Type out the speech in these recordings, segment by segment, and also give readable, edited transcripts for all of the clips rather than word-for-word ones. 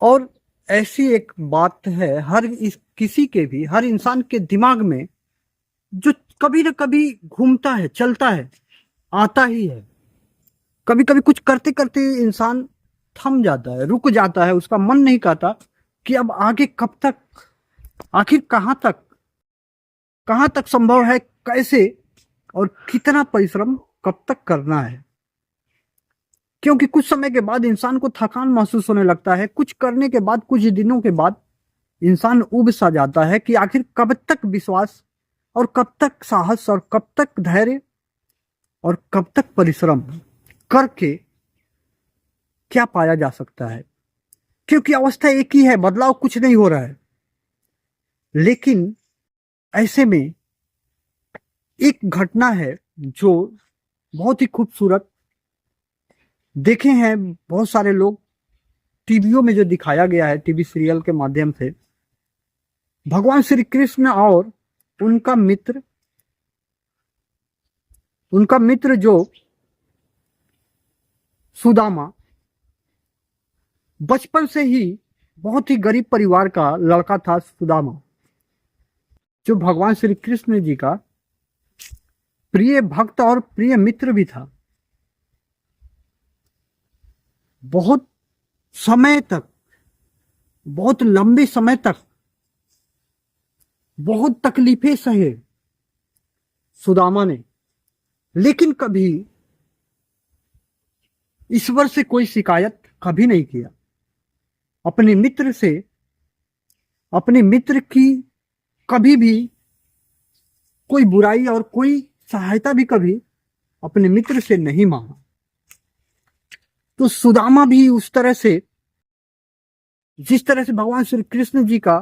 और ऐसी एक बात है किसी के भी, हर इंसान के दिमाग में, जो कभी ना कभी घूमता है, चलता है, आता ही है। कभी कभी कुछ करते करते इंसान थम जाता है, रुक जाता है, उसका मन नहीं कहता कि अब आगे कब तक, आखिर कहाँ तक संभव है, कैसे और कितना परिश्रम कब तक करना है। क्योंकि कुछ समय के बाद इंसान को थकान महसूस होने लगता है। कुछ करने के बाद, कुछ दिनों के बाद इंसान ऊब सा जाता है कि आखिर कब तक विश्वास और कब तक साहस और कब तक धैर्य और कब तक परिश्रम करके क्या पाया जा सकता है। क्योंकि अवस्था एक ही है, बदलाव कुछ नहीं हो रहा है। लेकिन ऐसे में एक घटना है जो बहुत ही खूबसूरत, देखे हैं बहुत सारे लोग, टीवियों में जो दिखाया गया है, टीवी सीरियल के माध्यम से, भगवान श्री कृष्ण और उनका मित्र जो सुदामा, बचपन से ही बहुत ही गरीब परिवार का लड़का था। सुदामा जो भगवान श्री कृष्ण जी का प्रिय भक्त और प्रिय मित्र भी था। बहुत समय तक, बहुत लंबे समय तक बहुत तकलीफें सहे सुदामा ने, लेकिन कभी ईश्वर से कोई शिकायत कभी नहीं किया। अपने मित्र की कभी भी कोई बुराई और कोई सहायता भी कभी अपने मित्र से नहीं मांगा। तो सुदामा भी उस तरह से, जिस तरह से भगवान श्री कृष्ण जी का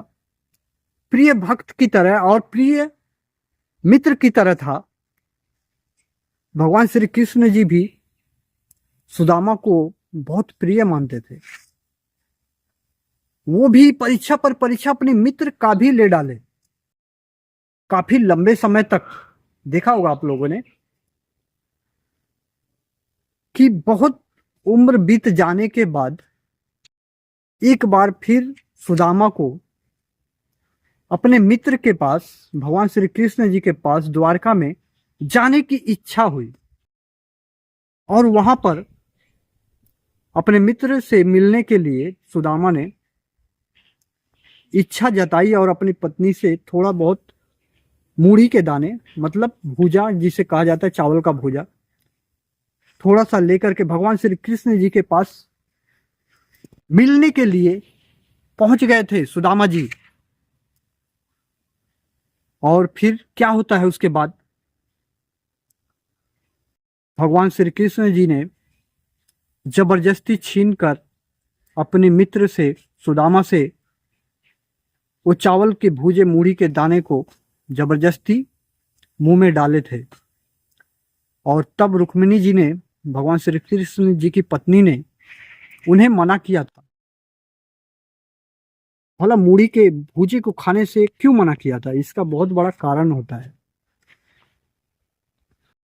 प्रिय भक्त की तरह और प्रिय मित्र की तरह था, भगवान श्री कृष्ण जी भी सुदामा को बहुत प्रिय मानते थे। वो भी परीक्षा पर परीक्षा अपने मित्र का भी ले डाले। काफी लंबे समय तक देखा होगा आप लोगों ने कि बहुत उम्र बीत जाने के बाद एक बार फिर सुदामा को अपने मित्र के पास, भगवान श्री कृष्ण जी के पास द्वारका में जाने की इच्छा हुई। और वहां पर अपने मित्र से मिलने के लिए सुदामा ने इच्छा जताई और अपनी पत्नी से थोड़ा बहुत मूढ़ी के दाने, मतलब भूजा जिसे कहा जाता है, चावल का भूजा, थोड़ा सा लेकर के भगवान श्री कृष्ण जी के पास मिलने के लिए पहुंच गए थे सुदामा जी। और फिर क्या होता है उसके बाद, भगवान श्री कृष्ण जी ने जबरदस्ती छीनकर अपने मित्र से, सुदामा से, वो चावल के भूजे मूढ़ी के दाने को जबरदस्ती मुंह में डाले थे। और तब रुक्मिणी जी ने, भगवान श्री कृष्ण जी की पत्नी ने, उन्हें मना किया था। भला मूढ़ी के भूजे को खाने से क्यों मना किया था? इसका बहुत बड़ा कारण होता है।